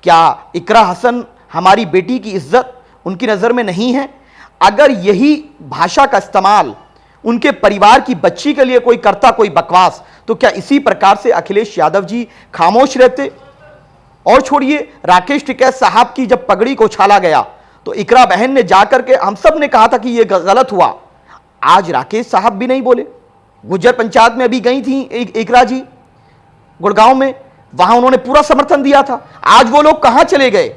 क्या इकरा हसन हमारी बेटी की इज्जत उनकी नज़र में नहीं है? अगर यही भाषा का इस्तेमाल उनके परिवार की बच्ची के लिए कोई करता, कोई बकवास, तो क्या इसी प्रकार से अखिलेश यादव जी खामोश रहते? और छोड़िए, राकेश टिकैत साहब की जब पगड़ी को उछाला गया तो इकरा बहन ने जाकर के, हम सब ने कहा था कि यह गलत हुआ। आज राकेश साहब भी नहीं बोले। गुज्जर पंचायत में अभी गई थी इकरा जी गुड़गांव में, वहां उन्होंने पूरा समर्थन दिया था। आज वो लोग कहां चले गए?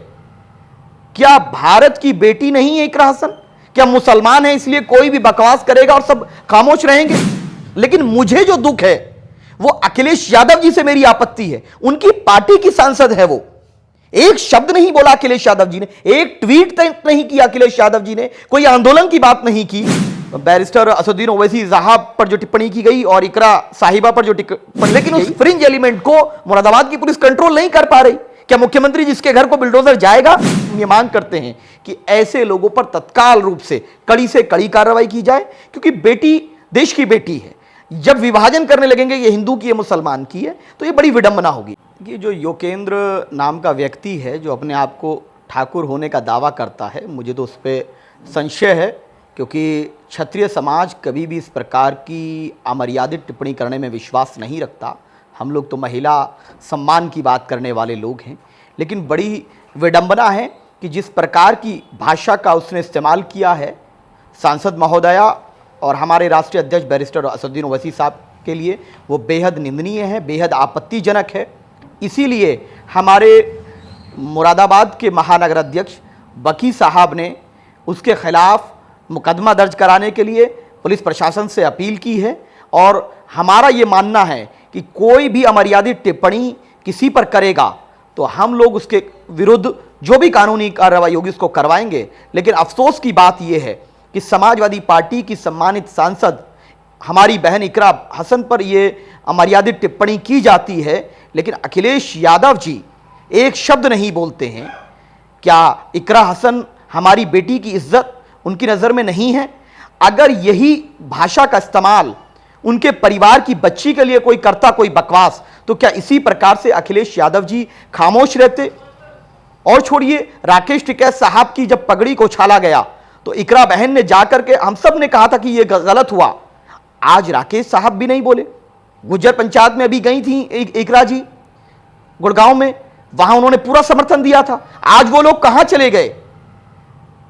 क्या भारत की बेटी नहीं है इकरा हसन? क्या मुसलमान है इसलिए कोई भी बकवास करेगा और सब खामोश रहेंगे? लेकिन मुझे जो दुख है वो अखिलेश यादव जी से मेरी आपत्ति है। उनकी पार्टी की सांसद है वो। एक शब्द नहीं बोला अखिलेश यादव जी ने, एक ट्वीट तक नहीं किया अखिलेश यादव जी ने, कोई आंदोलन की बात नहीं की। बैरिस्टर असदुद्दीन ओवैसी साहब पर जो टिप्पणी की गई और इकरा साहिबा पर जो टिप्पणी, लेकिन उस फ्रिंज एलिमेंट को मुरादाबाद की पुलिस कंट्रोल नहीं कर पा रही। क्या मुख्यमंत्री जिसके घर को बिल्डोजर जाएगा? ये मांग करते हैं कि ऐसे लोगों पर तत्काल रूप से कड़ी कार्रवाई की जाए, क्योंकि बेटी देश की बेटी है। जब विभाजन करने लगेंगे ये हिंदू की है, मुसलमान की है, तो ये बड़ी विडंबना होगी। ये जो योगेंद्र नाम का व्यक्ति है जो अपने आप को ठाकुर होने का दावा करता है, मुझे तो उस पर संशय है, क्योंकि क्षत्रिय समाज कभी भी इस प्रकार की अमर्यादित टिप्पणी करने में विश्वास नहीं रखता। हम लोग तो महिला सम्मान की बात करने वाले लोग हैं। लेकिन बड़ी विडंबना है कि जिस प्रकार की भाषा का उसने इस्तेमाल किया है सांसद महोदया और हमारे राष्ट्रीय अध्यक्ष बैरिस्टर असदुद्दीन ओवैसी साहब के लिए, वो बेहद निंदनीय है, बेहद आपत्तिजनक है। इसीलिए हमारे मुरादाबाद के महानगर अध्यक्ष बकी साहब ने उसके खिलाफ मुकदमा दर्ज कराने के लिए पुलिस प्रशासन से अपील की है। और हमारा ये मानना है कि कोई भी अमर्यादित टिप्पणी किसी पर करेगा तो हम लोग उसके विरुद्ध जो भी कानूनी कार्रवाई होगी उसको करवाएंगे। लेकिन अफसोस की बात यह है कि समाजवादी पार्टी की सम्मानित सांसद हमारी बहन इकरा हसन पर यह अमर्यादित टिप्पणी की जाती है, लेकिन अखिलेश यादव जी एक शब्द नहीं बोलते हैं। क्या इकरा हसन हमारी बेटी की इज्जत उनकी नज़र में नहीं है? अगर यही भाषा का इस्तेमाल उनके परिवार की बच्ची के लिए कोई करता, कोई बकवास, तो क्या इसी प्रकार से अखिलेश यादव जी खामोश रहते? और छोड़िए, राकेश टिकैत साहब की जब पगड़ी को उछाला गया तो इकरा बहन ने जाकर के, हम सब ने कहा था कि यह गलत हुआ। आज राकेश साहब भी नहीं बोले। गुज्जर पंचायत में अभी गई थी इकरा जी गुड़गांव में, वहां उन्होंने पूरा समर्थन दिया था। आज वो लोग कहां चले गए?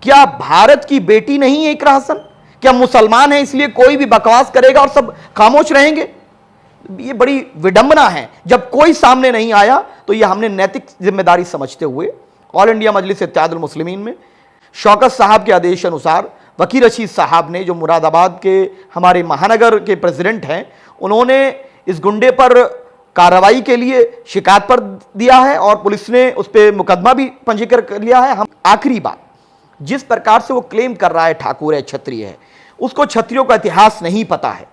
क्या भारत की बेटी नहीं है इकरा हसन? क्या मुसलमान है इसलिए कोई भी बकवास करेगा और सब खामोश रहेंगे? ये बड़ी विडंबना है। जब कोई सामने नहीं आया तो ये हमने नैतिक जिम्मेदारी समझते हुए ऑल इंडिया मजलिस इत्तेहादुल मुस्लिमीन में शौकत साहब के आदेश अनुसार वकील रशीद साहब ने, जो मुरादाबाद के हमारे महानगर के प्रेसिडेंट हैं, उन्होंने इस गुंडे पर कार्रवाई के लिए शिकायत पर दिया है और पुलिस ने उस पर मुकदमा भी पंजीकृत कर लिया है। हम आखिरी बात, जिस प्रकार से वो क्लेम कर रहा है ठाकुर है, क्षत्रिय है, उसको क्षत्रियों का इतिहास नहीं पता है।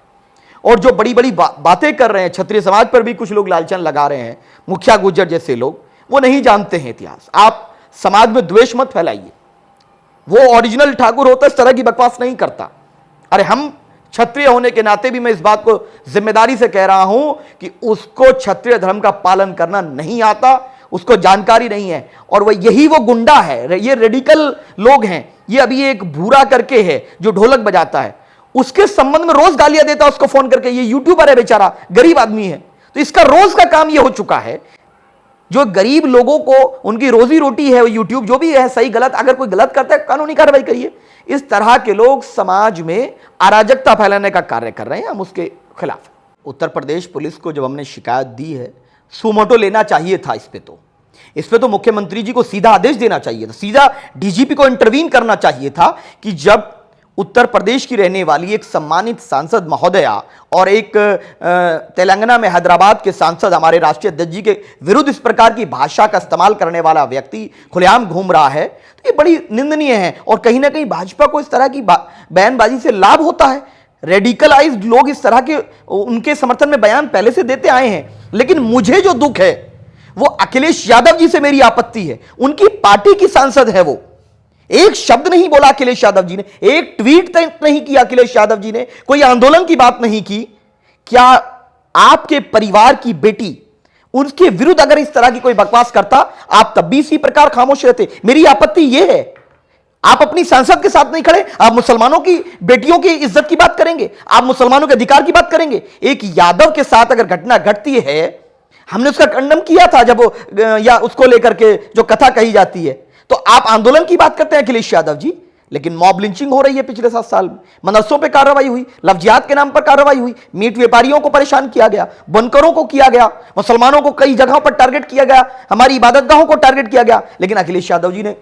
और जो बड़ी बड़ी बातें कर रहे हैं, क्षत्रिय समाज पर भी कुछ लोग लालचन लगा रहे हैं, मुखिया गुज्जर जैसे लोग, वो नहीं जानते हैं इतिहास। आप समाज में द्वेष मत फैलाइए। वो ओरिजिनल ठाकुर होता इस तरह की बकवास नहीं करता। अरे हम क्षत्रिय होने के नाते भी मैं इस बात को जिम्मेदारी से कह रहा हूं कि उसको क्षत्रिय धर्म का पालन करना नहीं आता, उसको जानकारी नहीं है। और वो गुंडा है, ये रेडिकल लोग हैं। ये अभी एक भूरा करके है जो ढोलक बजाता है, उसके संबंध में रोज गालियां देता है उसको फोन करके। ये यूट्यूबर है बेचारा, गरीब आदमी है, तो इसका रोज का काम ये हो चुका है। जो गरीब लोगों को उनकी रोजी रोटी है वो यूट्यूब, जो भी है सही गलत, अगर कोई गलत करता है कानूनी कार्रवाई करिए। इस तरह के लोग समाज में अराजकता फैलाने का कार्य कर रहे हैं, हम उसके खिलाफ। उत्तर प्रदेश पुलिस को जब हमने शिकायत दी है, सुमोटो लेना चाहिए था इस पे तो मुख्यमंत्री जी को सीधा आदेश देना चाहिए था, सीधा डीजीपी को इंटरवीन करना चाहिए था कि जब उत्तर प्रदेश की रहने वाली एक सम्मानित सांसद महोदया और एक तेलंगाना में हैदराबाद के सांसद हमारे राष्ट्रीय अध्यक्ष जी के विरुद्ध इस प्रकार की भाषा का इस्तेमाल करने वाला व्यक्ति खुलेआम घूम रहा है, तो ये बड़ी निंदनीय है। और कहीं ना कहीं भाजपा को इस तरह की बयानबाजी से लाभ होता है। रेडिकलाइज्ड लोग इस तरह के उनके समर्थन में बयान पहले से देते आए हैं। लेकिन मुझे जो दुख है वो अखिलेश यादव जी से मेरी आपत्ति है। उनकी पार्टी की सांसद है वो। एक शब्द नहीं बोला अखिलेश यादव जी ने, एक ट्वीट तक नहीं किया अखिलेश यादव जी ने, कोई आंदोलन की बात नहीं की। क्या आपके परिवार की बेटी उनके विरुद्ध अगर इस तरह की कोई बकवास करता, आप तब भी इसी प्रकार खामोश रहते। मेरी आपत्ति यह है, आप अपनी सांसद के साथ नहीं खड़े, आप मुसलमानों की बेटियों की इज्जत की बात करेंगे, आप मुसलमानों के अधिकार की बात करेंगे। एक यादव के साथ अगर घटना घटती है, हमने उसका खंडन किया था जब वो या उसको लेकर के जो कथा कही जाती है, तो आप आंदोलन की बात करते हैं अखिलेश यादव जी। लेकिन मॉब लिंचिंग हो रही है पिछले 7 साल में, मदरसों पे कार्रवाई हुई, लफ्जियात के नाम पर कार्रवाई हुई, मीट व्यापारियों को परेशान किया गया, बनकरों को किया गया, मुसलमानों को कई जगहों पर टारगेट किया गया, हमारी इबादतगाहों को टारगेट किया गया। लेकिन अखिलेश यादव जी ने,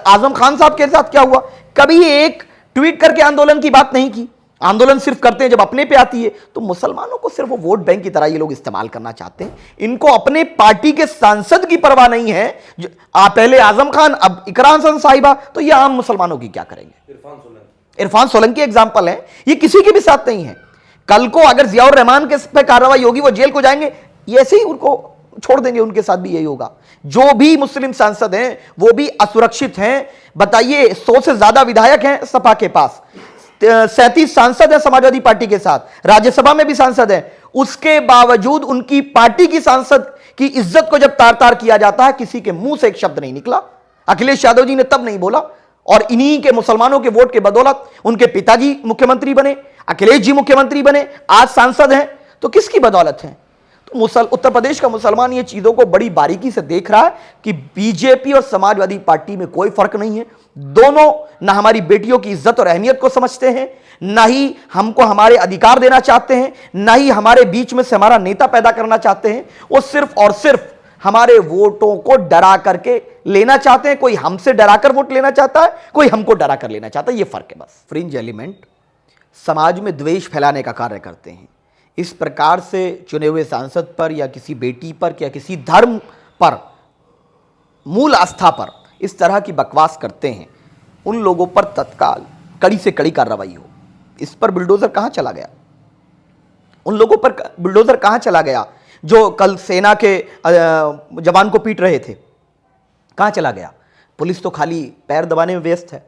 आजम खान साहब के साथ क्या हुआ, कभी एक ट्वीट करके आंदोलन की बात नहीं की। आंदोलन सिर्फ करते हैं जब अपने पे आती है। तो मुसलमानों को सिर्फ वोट बैंक की तरह ये लोग इस्तेमाल करना चाहते हैं। इनको अपने पार्टी के सांसद की परवाह नहीं है। पहले आजम खान, अब इकरा हसन साहिबा, तो ये आम मुसलमानों की क्या करेंगे। इरफान सोलंकी एग्जाम्पल है, ये किसी के भी साथ नहीं है। कल को अगर जियाउर रहमान के पे कार्रवाई होगी, वो जेल को जाएंगे, ये ऐसे ही उनको छोड़ देंगे, उनके साथ भी यही होगा। जो भी मुस्लिम सांसद हैं वो भी असुरक्षित हैं। बताइए, 100 से ज्यादा विधायक हैं सपा के पास, 37 सांसद हैं समाजवादी पार्टी के साथ, राज्यसभा में भी सांसद हैं। उसके बावजूद उनकी पार्टी की सांसद की इज्जत को जब तार तार किया जाता है, किसी के मुंह से एक शब्द नहीं निकला। अखिलेश यादव जी ने तब नहीं बोला, और इन्हीं के मुसलमानों के वोट के बदौलत उनके पिताजी मुख्यमंत्री बने, अखिलेश जी मुख्यमंत्री बने, आज सांसद हैं। तो किसकी बदौलत है? तो उत्तर प्रदेश का मुसलमान ये चीजों को बड़ी बारीकी से देख रहा है कि बीजेपी और समाजवादी पार्टी में कोई फर्क नहीं है। दोनों ना हमारी बेटियों की इज्जत और अहमियत को समझते हैं, ना ही हमको हमारे अधिकार देना चाहते हैं, ना ही हमारे बीच में से हमारा नेता पैदा करना चाहते हैं। वो सिर्फ और सिर्फ हमारे वोटों को डरा करके लेना चाहते हैं। कोई हमसे डराकर वोट लेना चाहता है, कोई हमको डरा कर लेना चाहता है। ये फर्क है बस। फ्रिंज एलिमेंट समाज में द्वेष फैलाने का कार्य करते हैं। इस प्रकार से चुने हुए सांसद पर या किसी बेटी पर या किसी धर्म पर, मूल आस्था पर इस तरह की बकवास करते हैं, उन लोगों पर तत्काल कड़ी से कड़ी कार्रवाई हो। इस पर बुलडोजर कहां चला गया? उन लोगों पर बुलडोजर कहां चला गया जो कल सेना के जवान को पीट रहे थे? कहां चला गया? पुलिस तो खाली पैर दबाने में व्यस्त है।